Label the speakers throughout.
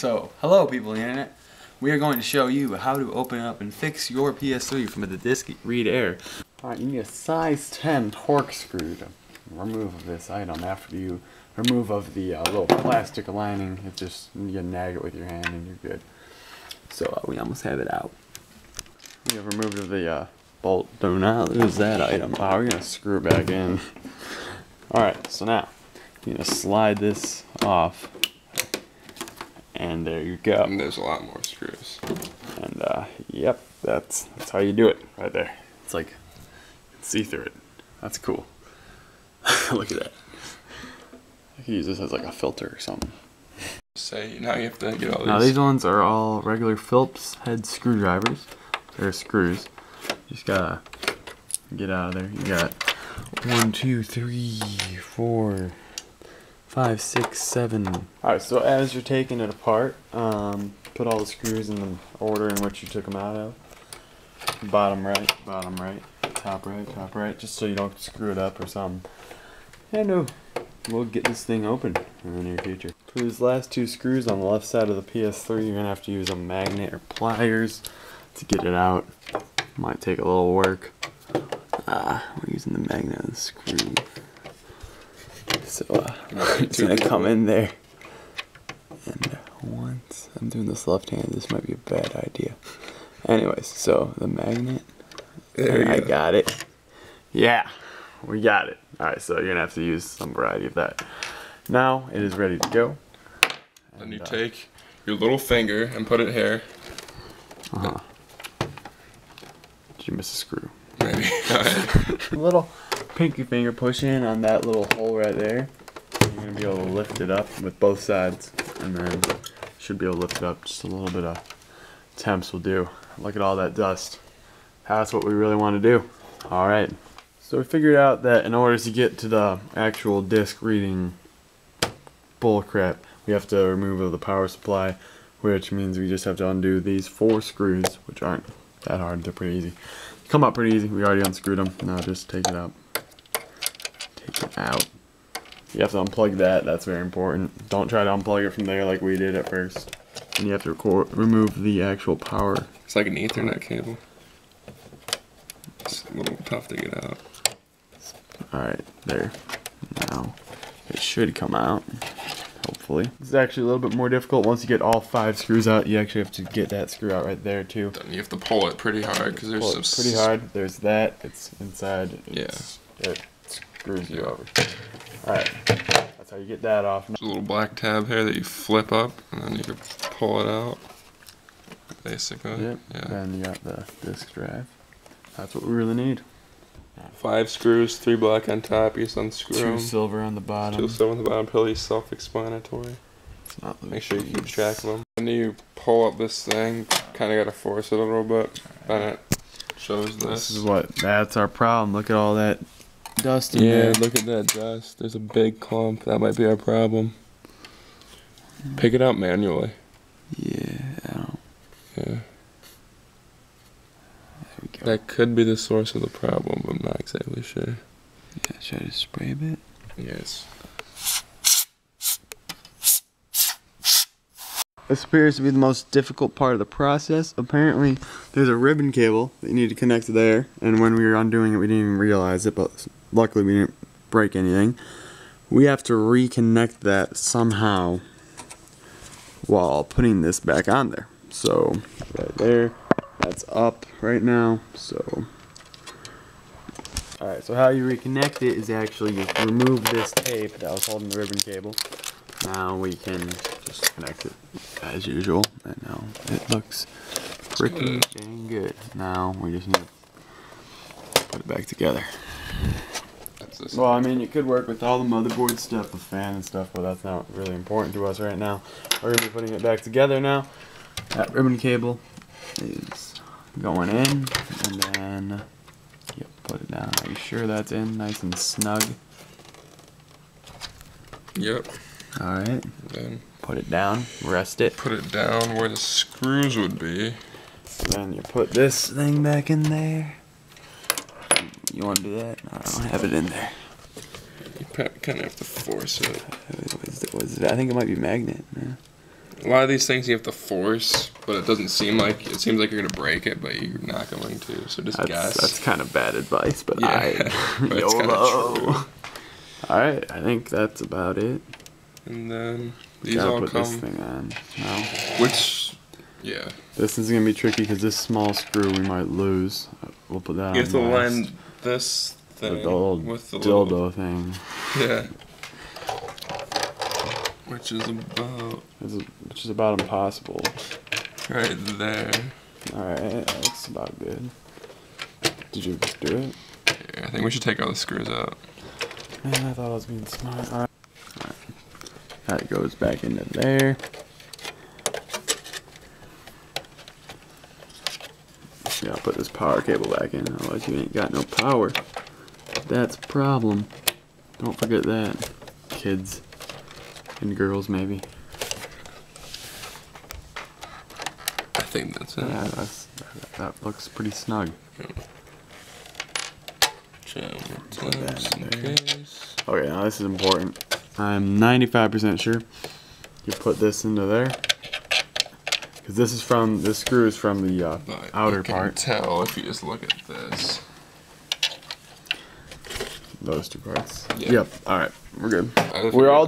Speaker 1: So, hello people on the internet. We are going to show you how to open up and fix your PS3 from the disc read error. Alright, you need a size 10 torque screw to remove this item. After you remove of the little plastic lining, it just, you nag it with your hand and you're good. So we almost have it out. We have removed the bolt. Do not lose that item. Wow, we're going to screw it back in. Alright, so now you're going to slide this off. And there you go.
Speaker 2: And there's a lot more screws.
Speaker 1: And yep, that's how you do it right there. It's like, you can see through it. That's cool. Look at that. I could use this as like a filter or something.
Speaker 2: Say, now you have to get all these.
Speaker 1: Now these ones are all regular Phillips head screwdrivers. They're screws. Just gotta get out of there. You got 1, 2, 3, 4, 5, 6, 7. Alright, so as you're taking it apart, put all the screws in the order in which you took them out of. Bottom right, top right, just so you don't screw it up or something. And we'll get this thing open in the near future. For these last two screws on the left side of the PS3, you're going to have to use a magnet or pliers to get it out. Might take a little work. We're using the magnet and the screw. So it's going to come in there. And once I'm doing this left hand, this might be a bad idea. Anyways, so the magnet.
Speaker 2: There
Speaker 1: I got it. Yeah, we got it. Alright, so you're going to have to use some variety of that. Now it is ready to go.
Speaker 2: Then you take your little finger and put it here.
Speaker 1: Did you miss a screw?
Speaker 2: Maybe.
Speaker 1: A little pinky finger push in on that little hole right there. You're going to be able to lift it up with both sides. And then should be able to lift it up. Just a little bit of temps will do. Look at all that dust. That's what we really want to do. Alright. So we figured out that in order to get to the actual disc reading bullcrap, we have to remove the power supply, which means we just have to undo these 4 screws, which aren't that hard. They're pretty easy. Come out pretty easy. We already unscrewed them. Now just take it out. Take it out. You have to unplug that. That's very important. Don't try to unplug it from there like we did at first. And you have to remove the actual power.
Speaker 2: It's like an Ethernet cable. It's a little tough to get out.
Speaker 1: Alright, there. Now it should come out. Hopefully. It's actually a little bit more difficult. Once you get all 5 screws out, you actually have to get that screw out right there too.
Speaker 2: Then you have to pull it pretty hard because there's some.
Speaker 1: Pretty hard. There's that. It's inside. It screws you over. Alright. That's how you get that off.
Speaker 2: There's a little black tab here that you flip up and then you can pull it out. Basically.
Speaker 1: Yep.
Speaker 2: Yeah.
Speaker 1: Then you got the disc drive. That's what we really need.
Speaker 2: 5 screws, 3 black on top, you just unscrew
Speaker 1: 2
Speaker 2: them.
Speaker 1: silver on the bottom.
Speaker 2: 2 silver on the bottom, pretty self-explanatory. Make sure you keep track of them. When you pull up this thing, kind of got to force it a little bit. Then it shows this.
Speaker 1: This is that's our problem. Look at all that dust in there.
Speaker 2: Yeah, look at that dust. There's a big clump. That might be our problem. Pick it up manually.
Speaker 1: Yeah, I don't.
Speaker 2: Yeah. That could be the source of the problem, but I'm not exactly sure.
Speaker 1: Yeah, should I just spray a bit?
Speaker 2: Yes.
Speaker 1: This appears to be the most difficult part of the process. Apparently, there's a ribbon cable that you need to connect there, and when we were undoing it, we didn't even realize it, but luckily we didn't break anything. We have to reconnect that somehow while putting this back on there. So, right there. That's up right now, so. Alright, so how you reconnect it is actually you remove this tape that was holding the ribbon cable. Now we can just connect it as usual, and now it looks pretty dang good. Now we just need to put it back together. Well, I mean, you could work with all the motherboard stuff, the fan and stuff, but that's not really important to us right now. We're going to be putting it back together now. That ribbon cable is going in, and then yep, put it down. Are you sure that's in nice and snug?
Speaker 2: Yep.
Speaker 1: Alright.
Speaker 2: Then
Speaker 1: put it down, rest it.
Speaker 2: Put it down where the screws would be.
Speaker 1: Then you put this thing back in there. You want to do that? No, I don't have it in there.
Speaker 2: You kind of have to force it.
Speaker 1: I think it might be magnet. Yeah.
Speaker 2: A lot of these things you have to force, but it doesn't seem like, it seems like you're gonna break it, but you're not going to, so just guess.
Speaker 1: That's kind of bad advice, but
Speaker 2: yeah, but it's kind of true.
Speaker 1: Alright, I think that's about it.
Speaker 2: And then these all
Speaker 1: put
Speaker 2: come.
Speaker 1: This thing on now.
Speaker 2: Which, yeah.
Speaker 1: This is gonna be tricky because this small screw we might lose. We'll put that on.
Speaker 2: You have to
Speaker 1: last.
Speaker 2: line this thing
Speaker 1: the old
Speaker 2: with the
Speaker 1: dildo
Speaker 2: little
Speaker 1: thing.
Speaker 2: Yeah. Which is about impossible. Right there.
Speaker 1: Alright, that's about good. Did you just do it?
Speaker 2: Yeah, I think we should take all the screws out.
Speaker 1: Man, I thought I was being smart. Alright. That goes back into there. Yeah, I'll put this power cable back in, otherwise you ain't got no power. That's a problem. Don't forget that, kids. And girls, maybe.
Speaker 2: I think that's it.
Speaker 1: Yeah, that looks pretty snug. Okay, now this is important. I'm 95% sure you put this into there. Because this screw is from the outer part.
Speaker 2: You can tell if you just look at this.
Speaker 1: Those two parts.
Speaker 2: Yeah.
Speaker 1: Yep. All right, we're good. We're all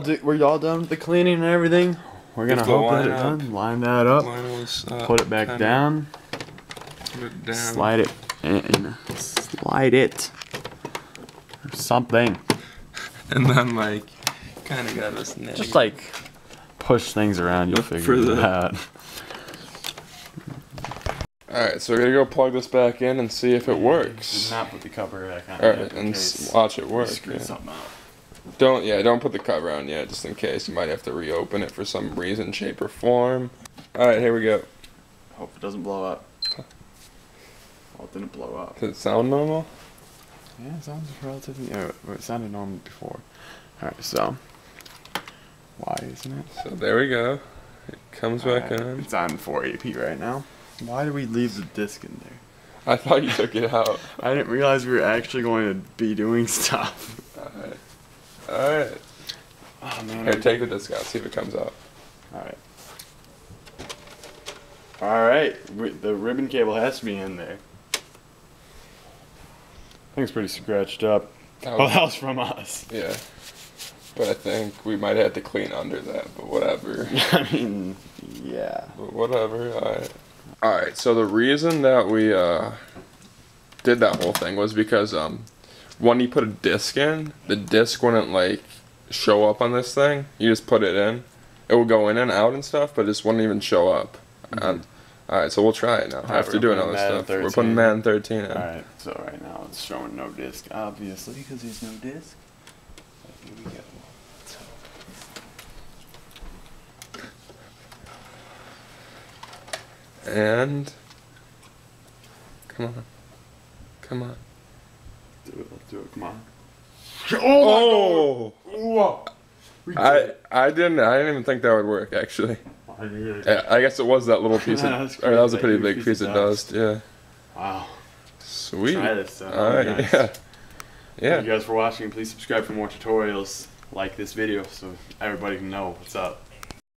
Speaker 1: done with the cleaning and everything. We're gonna hope that it's done. Line that up. Put it back down.
Speaker 2: Put it down.
Speaker 1: Slide it in. Slide it. Or something.
Speaker 2: And then like, kind of got this neck.
Speaker 1: Just like push things around. You'll figure it out.
Speaker 2: Alright, so we're gonna go plug this back in and see if it works.
Speaker 1: Do not put the cover back on.
Speaker 2: Alright, and watch it work.
Speaker 1: Screw something out.
Speaker 2: Don't put the cover on yet, just in case. You might have to reopen it for some reason, shape, or form. Alright, here we go.
Speaker 1: Hope it doesn't blow up. Oh, it didn't blow up.
Speaker 2: Does it sound normal?
Speaker 1: Yeah, it sounds relatively. It sounded normal before. Alright, so. Why isn't it?
Speaker 2: So there we go. It comes back on.
Speaker 1: It's on 480p right now. Why did we leave the disc in there?
Speaker 2: I thought you took it out.
Speaker 1: I didn't realize we were actually going to be doing stuff.
Speaker 2: Alright. Alright.
Speaker 1: Oh man.
Speaker 2: Here, take the disc out, see if it comes out.
Speaker 1: Alright. Alright. The ribbon cable has to be in there. I think it's pretty scratched up. That was from us.
Speaker 2: Yeah. But I think we might have to clean under that, but whatever.
Speaker 1: I mean, yeah.
Speaker 2: But whatever, alright. Alright, so the reason that we did that whole thing was because when you put a disc in, the disc wouldn't like show up on this thing. You just put it in. It will go in and out and stuff, but it just wouldn't even show up. Alright, so we'll try it now. I have to do another stuff. We're putting Madden 13 in.
Speaker 1: Alright, so right now it's showing no disc, obviously, because there's no disc. Here we go.
Speaker 2: And come on.
Speaker 1: Do it, let's do it, come on.
Speaker 2: Oh!
Speaker 1: Whoa!
Speaker 2: I didn't even think that would work actually. I guess it was that little piece of, or that was a pretty big piece of dust, yeah.
Speaker 1: Wow.
Speaker 2: Sweet.
Speaker 1: Try this.
Speaker 2: Alright,
Speaker 1: nice.
Speaker 2: yeah.
Speaker 1: Thank you guys for watching. Please subscribe for more tutorials like this video so everybody can know what's up.